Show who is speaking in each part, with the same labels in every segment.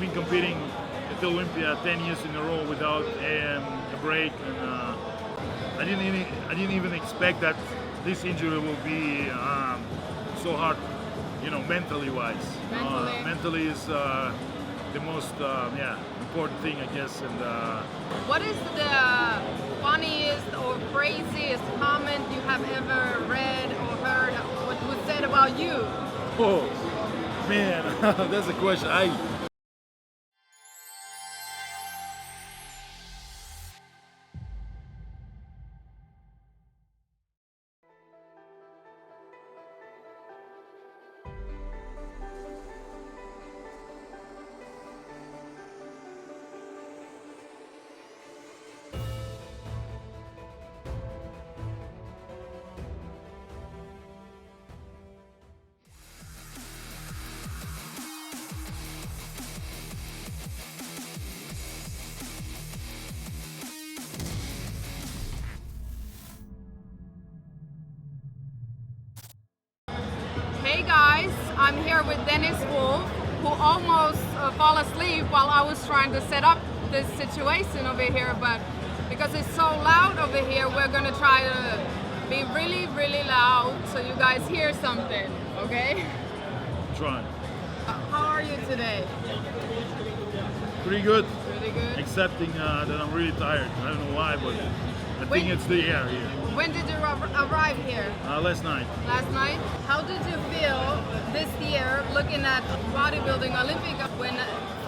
Speaker 1: I've been competing at the Olympia 10 years in a row without a break, and I didn't even expect that this injury will be so hard, mentally wise. Mentally is the most important thing, I guess. And
Speaker 2: what is the funniest or craziest comment you have ever read or heard? What was said about you?
Speaker 1: oh man, that's a question.
Speaker 2: Hey guys, I'm here with Dennis Wolf, who almost fell asleep while I was trying to set up this situation over here, but because it's so loud over here, we're gonna try to be really, really loud so you guys hear something, okay?
Speaker 1: Trying.
Speaker 2: How are you today?
Speaker 1: Pretty good.
Speaker 2: Pretty good.
Speaker 1: Excepting that I'm really tired. I don't know why, but I think it's the air here.
Speaker 2: When did you arrive here?
Speaker 1: Last night.
Speaker 2: Last night? How did you feel this year looking at bodybuilding Olympia when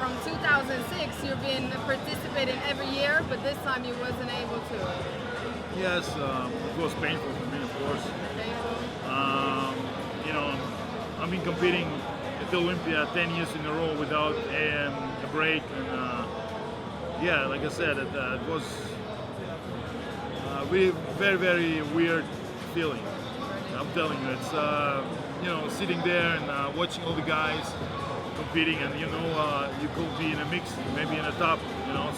Speaker 2: from 2006 you've been participating every year, but this time you wasn't able to?
Speaker 1: Yes, it was painful for me, of course.
Speaker 2: Painful?
Speaker 1: I've been competing at the Olympia 10 years in a row without a break, and like I said, it was really very, very weird feeling. I'm telling you, it's sitting there and watching all the guys competing, and you could be in a mix, maybe in a top,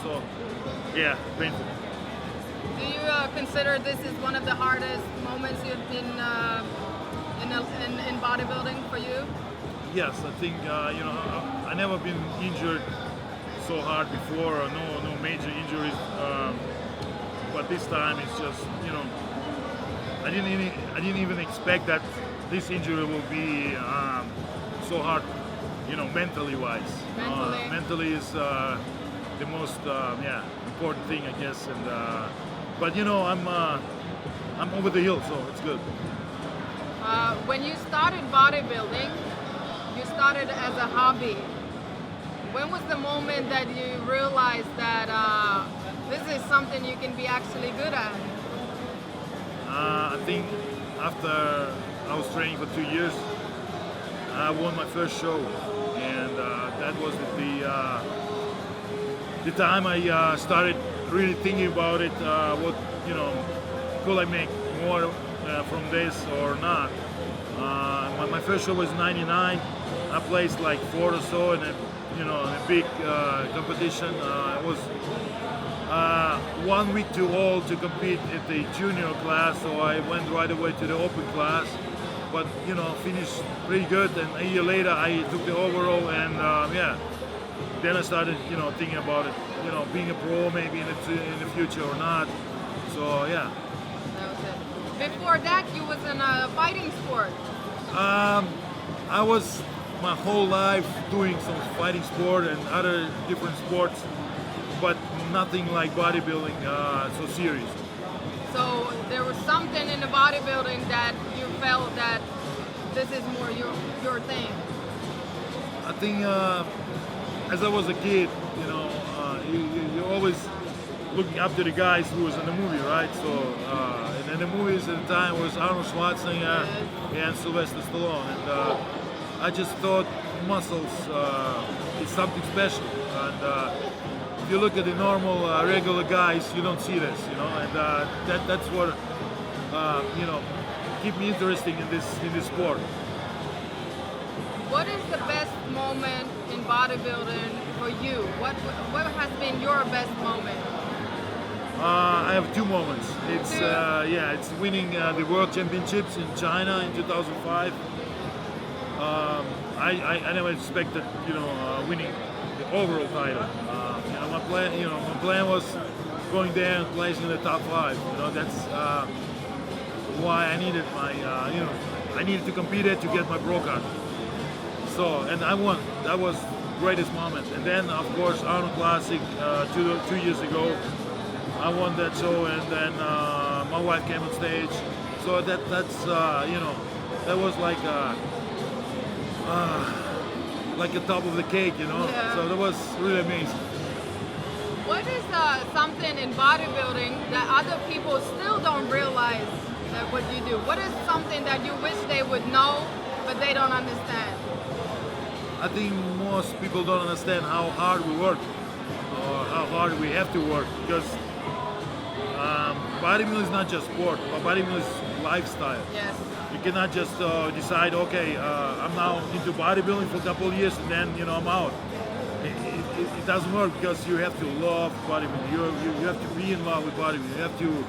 Speaker 1: so yeah, painful.
Speaker 2: Do you consider this is one of the hardest moments you've been in bodybuilding for you?
Speaker 1: Yes, I think I never been injured so hard before, or no major injuries. But this time it's just I didn't even expect that this injury will be so hard, mentally wise. Mentally is the most important thing, I guess. And but I'm over the hill, so it's good.
Speaker 2: When you started bodybuilding, you started as a hobby. When was the moment that you realized that this is something you can be actually good at?
Speaker 1: I think after I was training for 2 years, I won my first show, and that was the time I started really thinking about it. What could I make more from this or not? My first show was '99. I placed like 4th or so in a big competition. I was 1 week too old to compete at the junior class, so I went right away to the open class. But finished pretty good, and a year later I took the overall, and then I started thinking about it, being a pro maybe in the future or not. So yeah.
Speaker 2: That was it. Before that, you was in a fighting sport.
Speaker 1: I was my whole life doing some fighting sport and other different sports, but nothing like bodybuilding so serious.
Speaker 2: So there was something in the bodybuilding that you felt that this is more your thing.
Speaker 1: I think as I was a kid, you're always looking up to the guys who was in the movie, right? So and in the movies at the time was Arnold Schwarzenegger and Sylvester Stallone, and I just thought muscles is something special. And if you look at the normal regular guys, you don't see this, and that's what keep me interested in this sport.
Speaker 2: What is the best moment in bodybuilding for you? What has been your best moment?
Speaker 1: I have 2 moments. It's winning the World Championships in China in 2005. I never expected, winning the overall title. My plan was going there and placing in the top 5. That's why I needed I needed to compete it to get my pro card. So, and I won. That was greatest moment. And then, of course, Arnold Classic 2 years ago, I won that show, and then my wife came on stage. So that's that was like a top of the cake,
Speaker 2: Yeah.
Speaker 1: So that was really amazing.
Speaker 2: What is something in bodybuilding that other people still don't realize that what you do? What is something that you wish they would know, but they don't understand?
Speaker 1: I think most people don't understand how hard we work, or how hard we have to work, because bodybuilding is not just sport, but bodybuilding is lifestyle.
Speaker 2: Yes.
Speaker 1: You cannot just decide, okay, I'm now into bodybuilding for a couple of years and then I'm out. It doesn't work, because you have to love bodybuilding. You have to be in love with bodybuilding. You have to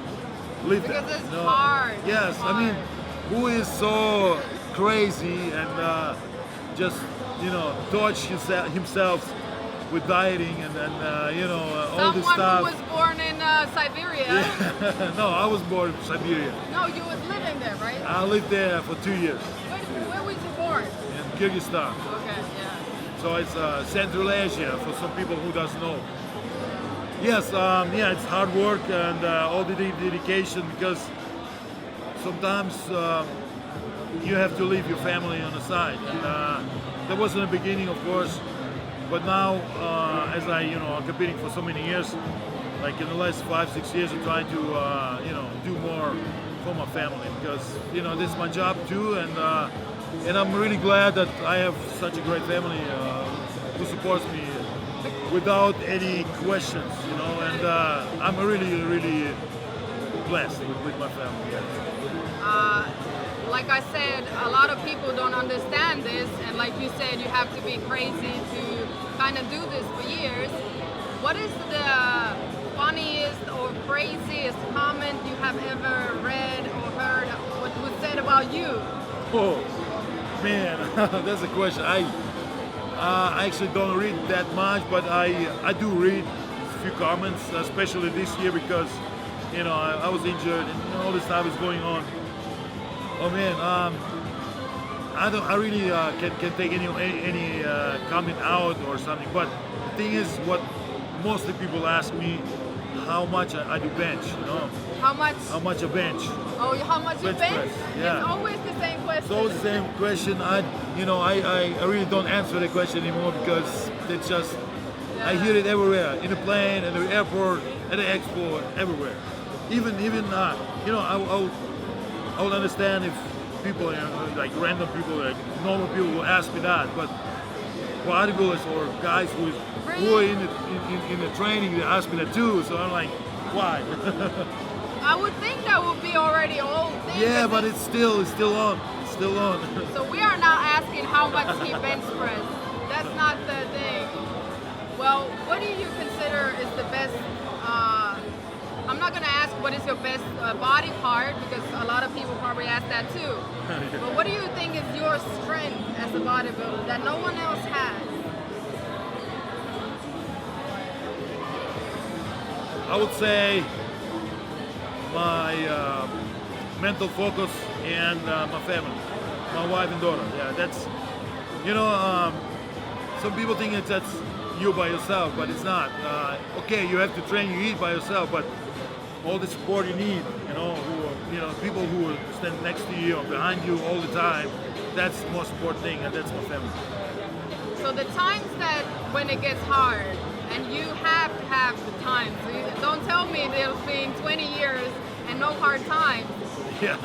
Speaker 1: live that.
Speaker 2: Because it's hard.
Speaker 1: Yes,
Speaker 2: It's
Speaker 1: I mean,
Speaker 2: hard.
Speaker 1: who is so crazy and just torch himself with dieting and all this
Speaker 2: Someone
Speaker 1: stuff.
Speaker 2: who was born in Siberia.
Speaker 1: Yeah. No, I was born in Siberia.
Speaker 2: No, you was living there, right?
Speaker 1: I lived there for 2 years
Speaker 2: Where was you born?
Speaker 1: in Kyrgyzstan.
Speaker 2: Okay, yeah.
Speaker 1: So it's Central Asia for some people who doesn't know. Yes, yeah, it's hard work and all the dedication, because sometimes you have to leave your family on the side. And that was in the beginning, of course, but now as I'm competing for so many years, like in the last 5-6 years, I'm trying to do more for my family, because this is my job too, and I'm really glad that I have such a great family who supports me without any questions, and I'm really blessed with my family.
Speaker 2: Like I said, a lot of people don't understand this, and like you said, you have to be crazy to kind of do this for years. What is the funniest or craziest comment you have ever read or heard what was said about you?
Speaker 1: Oh man, that's a question. I actually don't read that much, but I do read a few comments, especially this year, because I was injured and all this stuff is going on. Oh man, I really can take any comment out or something. But the thing is, what mostly people ask me, how much I do bench,
Speaker 2: How much?
Speaker 1: how much I bench.
Speaker 2: Oh, how much you
Speaker 1: Bench
Speaker 2: bench?
Speaker 1: press, yeah.
Speaker 2: It's always the same question.
Speaker 1: It's always the same question. I really don't answer the question anymore, because it's just I hear it everywhere, in the plane, in the airport, at the expo, everywhere. Even I would understand if people, like random people, like normal people, will ask me that, but bodybuilders or guys who are in the training, they ask me that too. So I'm like, why?
Speaker 2: I would think that would be already old thing.
Speaker 1: Yeah, but it's still on. It's still on.
Speaker 2: So we are not asking how much he bench press. That's not the thing. Well, what do you consider is the best? I'm not gonna ask what is your best body part, because a lot of people probably ask that too. But what do you think is your strength as a bodybuilder that no one else has?
Speaker 1: I would say my mental focus and my family, my wife and daughter. Yeah, that's some people think that's you by yourself, but it's not. Okay, you have to train, you eat by yourself, but all the support you need, people who will stand next to you or behind you all the time, that's the most important thing, and that's my family.
Speaker 2: So the times that when it gets hard, and you have to have the times. So don't tell me there's been 20 years and no hard times.
Speaker 1: Yeah.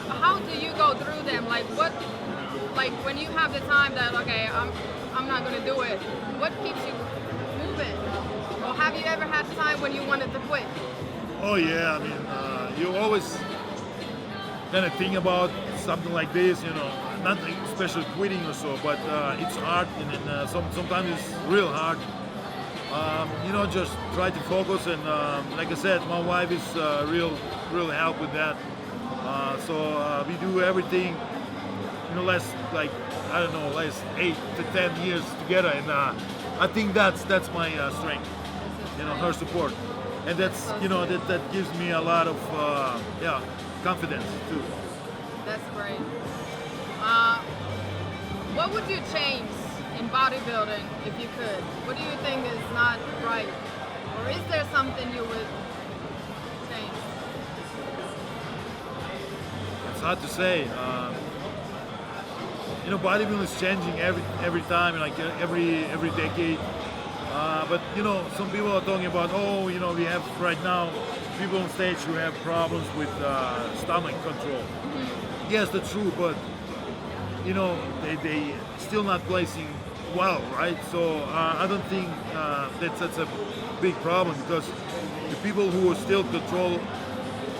Speaker 2: How do you go through them? Like when you have the time that, okay, I'm not gonna do it, what keeps you moving? Or have you ever had time when you wanted to quit?
Speaker 1: Oh yeah, I mean, you always kind of think about something like this, not especially quitting or so, but it's hard, and sometimes it's real hard. Just try to focus, and like I said, my wife is real help with that. So we do everything last 8 to 10 years together, and I think that's my strength. You know, her support, and that's that gives me a lot of confidence too.
Speaker 2: That's great. What would you change in bodybuilding if you could? What do you think is not right? Or is there something you would change?
Speaker 1: It's hard to say. Bodybuilding is changing every time, like every decade. But some people are talking about, we have right now people on stage who have problems with stomach control. Mm-hmm. Yes, that's true, but they still not placing well, right? So I don't think that's a big problem, because the people who still control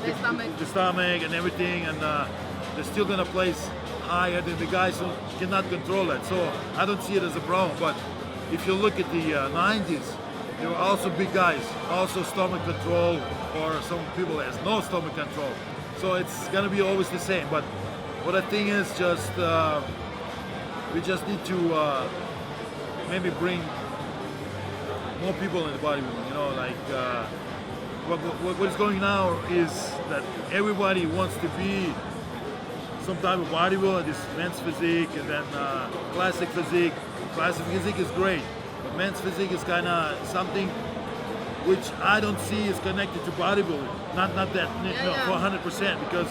Speaker 1: the stomach and everything, and they're still gonna place higher than the guys who cannot control it. So I don't see it as a problem. But if you look at the 90s, there were also big guys, also stomach control, or some people has no stomach control. So it's gonna be always the same. But what I think is just we just need to maybe bring more people in the bodybuilding. What is going now is that everybody wants to be some type of bodybuilder, this men's physique, and then classic physique. Classic physique is great, but men's physique is kind of something which I don't see is connected to bodybuilding. Not that for 100%, because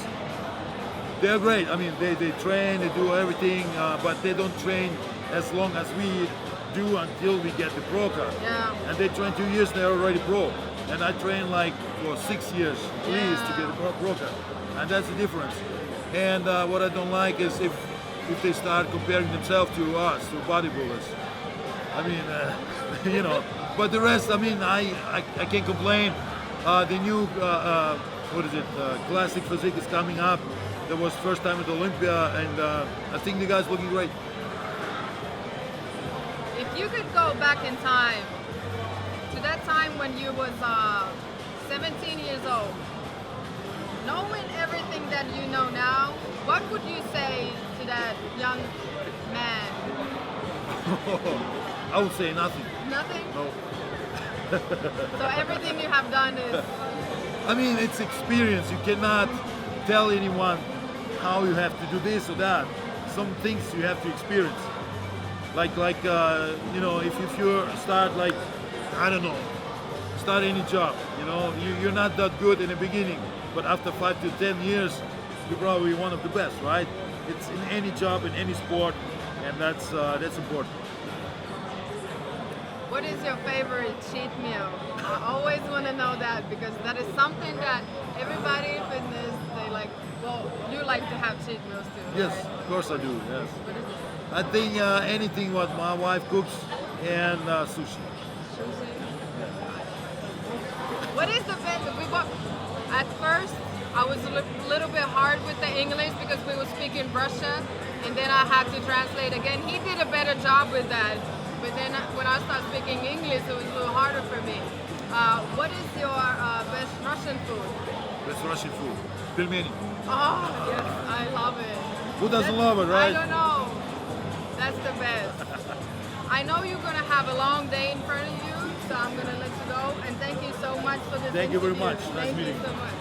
Speaker 1: they're great. I mean, they train, they do everything, but they don't train as long as we do until we get the pro card.
Speaker 2: Yeah.
Speaker 1: And they train 2 years, they're already pro. And I train like for 6 years at least to get a pro card. And that's the difference. And what I don't like is if they start comparing themselves to us, to bodybuilders. I mean, but the rest, I mean, I can't complain. The new, classic physique is coming up. That was first time at Olympia, and I think the guy's looking great.
Speaker 2: If you could go back in time, to that time when you was 17 years old, knowing everything that you know now, what would you say to that young man?
Speaker 1: I would say nothing.
Speaker 2: Nothing?
Speaker 1: No.
Speaker 2: So everything you have done is...
Speaker 1: I mean, it's experience. You cannot tell anyone how you have to do this or that. Some things you have to experience. Like if you start like, I don't know, start any job, you're not that good in the beginning, but after 5 to 10 years, you're probably one of the best, right? It's in any job, in any sport, and that's important.
Speaker 2: What is your favorite cheat meal? I always want to know that, because that is something that everybody in fitness, they like, well, you like to have cheat meals too,
Speaker 1: Yes,
Speaker 2: right?
Speaker 1: of course I do, yes.
Speaker 2: What is it?
Speaker 1: I think anything what my wife cooks, and sushi.
Speaker 2: Sushi? What is the best? At first, I was a little bit hard with the English because we were speaking Russian, and then I had to translate again. He did a better job with that, but then when I started speaking English, it was a little harder for me. What is your best Russian food?
Speaker 1: Best Russian food? Pelmeni.
Speaker 2: Oh, yes, I love it.
Speaker 1: Who doesn't love it, right?
Speaker 2: I don't know. That's the best. I know you're going to have a long day in front of you, so I'm going to let you go. And thank you so much for this
Speaker 1: Thank you very
Speaker 2: interview.
Speaker 1: much. Nice meeting you.
Speaker 2: Thank you so much.